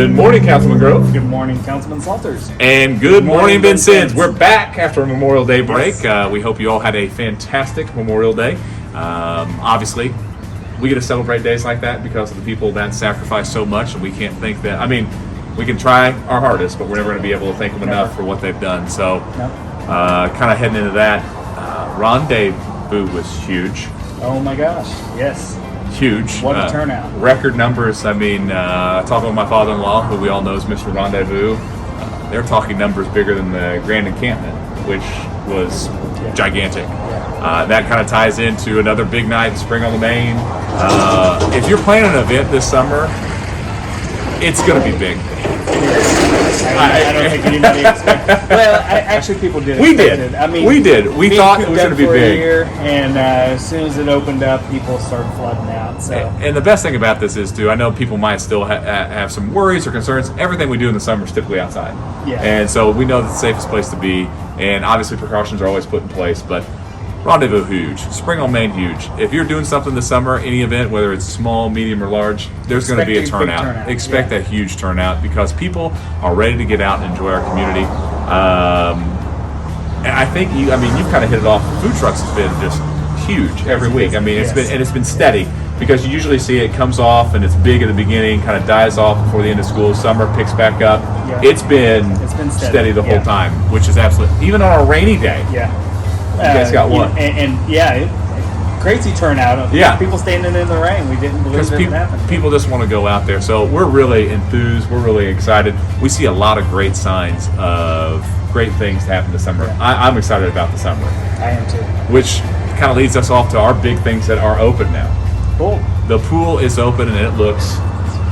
Good morning, Councilman Grove. Good morning, Councilman Salters. And good morning, Vincennes. We're back after a Memorial Day break. Yes. We hope you all had a fantastic Memorial Day. Obviously, we get to celebrate days like that because of the people that sacrifice so much, and we can't think that. I mean, we can try our hardest, but we're never going to be able to thank them enough for what they've done. So, kind of heading into that, rendezvous was huge. Oh my gosh, yes. Huge. What a turnout. Record numbers. I mean, talking with my father-in-law, who we all know is Mr. Rendezvous, they're talking numbers bigger than the Grand Encampment, which was gigantic. That kind of ties into another big night, Spring on the Main. If you're planning an event this summer, it's going to be big. I don't think anybody expected. Well, actually, people did. We did. It. I mean, we did. We thought it was going to be big. And as soon as it opened up, people started flooding out. So. And the best thing about this is, too, I know people might still have some worries or concerns. Everything we do in the summer is typically outside. Yeah. And so we know that's the safest place to be. And obviously, precautions are always put in place. But Rendezvous, huge. Spring on Main, huge. If you're doing something this summer, any event, whether it's small, medium, or large, there's going to be a turnout. Expect a huge turnout because people are ready to get out and enjoy our community. And I think you've kind of hit it off. Food trucks has been just huge every week. I mean, it's been steady because you usually see it comes off and it's big at the beginning, kind of dies off before the end of school. Summer picks back up. Yeah. It's been steady the whole time, which is absolutely, even on a rainy day. Yeah. You guys got one. Crazy turnout. People standing in the rain. We didn't believe it would happen. People just want to go out there. So we're really enthused. We're really excited. We see a lot of great signs of great things to happen this summer. Yeah. I'm excited about the summer. I am too. Which kind of leads us off to our big things that are open now. Cool. The pool is open and it looks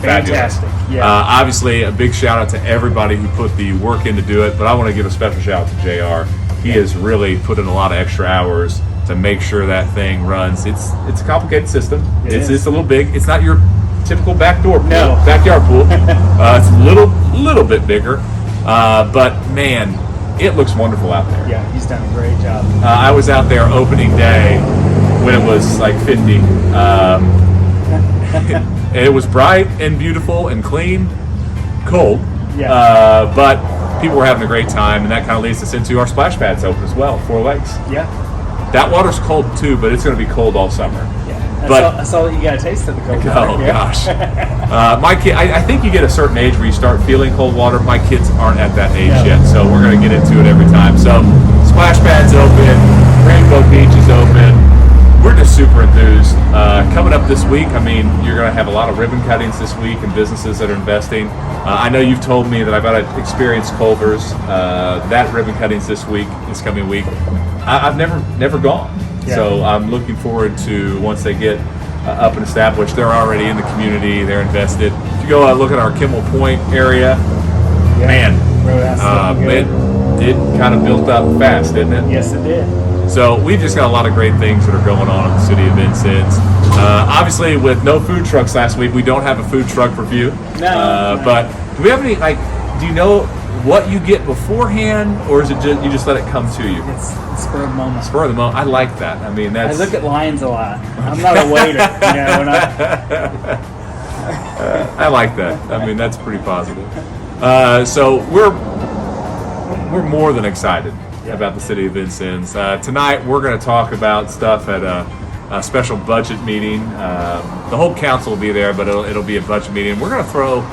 fantastic. Fabulous. Yeah. Obviously, a big shout out to everybody who put the work in to do it. But I want to give a special shout out to JR. He has really put in a lot of extra hours to make sure that thing runs. It's a complicated system. It's a little big. It's not your typical backdoor pool, backyard pool. It's a little bit bigger, but man, it looks wonderful out there. Yeah, he's done a great job. I was out there opening day when it was like 50. It was bright and beautiful and clean, cold, but people were having a great time, and that kind of leads us into our splash pads open as well, 4 Lakes. Yeah. That water's cold too, but it's going to be cold all summer. Yeah. I saw that you got a taste of the cold water. Oh, gosh. My kid, I think you get a certain age where you start feeling cold water. My kids aren't at that age yet, so we're going to get into it every time. So, splash pads open, Rainbow Beach is open. We're just super enthused. Coming up this week, you're going to have a lot of ribbon cuttings this week and businesses that are investing. I know you've told me that I've got to experience Culver's. That ribbon cuttings this coming week. I've never gone. Yeah. So I'm looking forward to once they get up and established. They're already in the community. They're invested. If you go look at our Kimmel Point area, it kind of built up fast, didn't it? Yes, it did. So we've just got a lot of great things that are going on in the city of Vincennes. Obviously, with no food trucks last week, we don't have a food truck review. No. But do we have any, do you know what you get beforehand, or is it just you just let it come to you? It's spur of the moment. Spur of the moment. I like that. I look at lines a lot. I'm not a waiter. I like that. That's pretty positive. So we're more than excited about the city of Vincennes. Tonight we're going to talk about stuff at a special budget meeting. The whole council will be there, but it'll be a budget meeting. We're going to throw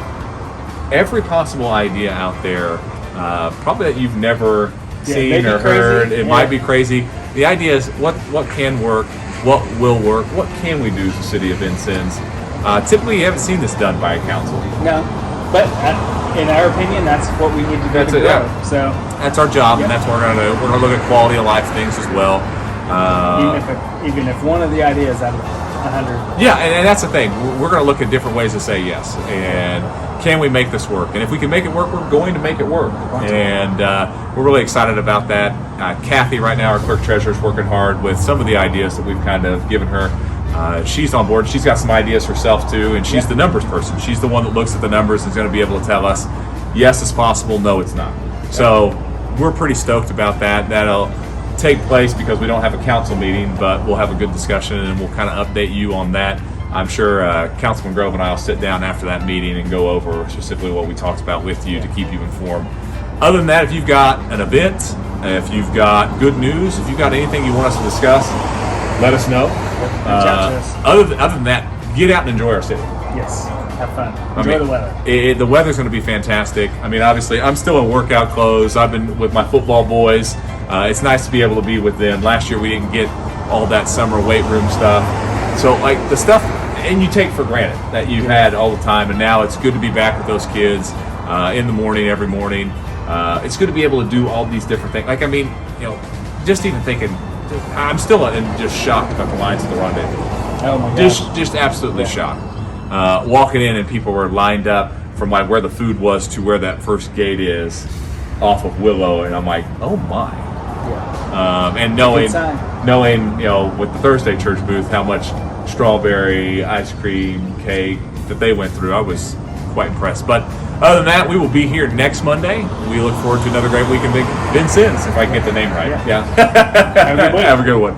every possible idea out there, probably that you've never seen or heard. It might be crazy. The idea is what can work, what will work, what can we do as the city of Vincennes. Typically, you haven't seen this done by a council. No, but in our opinion, that's what we need to do to grow. So that's our job, and that's what we're going to do. We're going to look at quality of life things as well. Even if one of the ideas out of 100. Yeah, and that's the thing. We're going to look at different ways to say yes. And can we make this work? And if we can make it work, we're going to make it work. And we're really excited about that. Kathy, right now, our clerk treasurer, is working hard with some of the ideas that we've kind of given her. She's on board. She's got some ideas herself, too, and she's the numbers person. She's the one that looks at the numbers and is going to be able to tell us, yes, it's possible, no, it's not. So we're pretty stoked about that. That'll take place because we don't have a council meeting, but we'll have a good discussion and we'll kind of update you on that. I'm sure Councilman Grove and I will sit down after that meeting and go over specifically what we talked about with you to keep you informed. Other than that, if you've got an event, if you've got good news, if you've got anything you want us to discuss, let us know. Other than that, get out and enjoy our city. Yes, have fun. Enjoy the weather. The weather's going to be fantastic. I mean, obviously, I'm still in workout clothes. I've been with my football boys. It's nice to be able to be with them. Last year, we didn't get all that summer weight room stuff. So, like, the stuff, and you take for granted that you've had all the time, and now it's good to be back with those kids in the morning, every morning. It's good to be able to do all these different things. Like, I mean, just even thinking, I'm still just shocked about the lines at the rendezvous. Oh my gosh. Just absolutely shocked. Walking in and people were lined up from like where the food was to where that first gate is off of Willow, and I'm like, oh my. Yeah. And knowing with the Thursday church booth how much strawberry ice cream cake that they went through, I was quite impressed. But other than that, we will be here next Monday. We look forward to another great week in Vincennes, if I can get the name right. Yeah. Have a good week. Have a good one.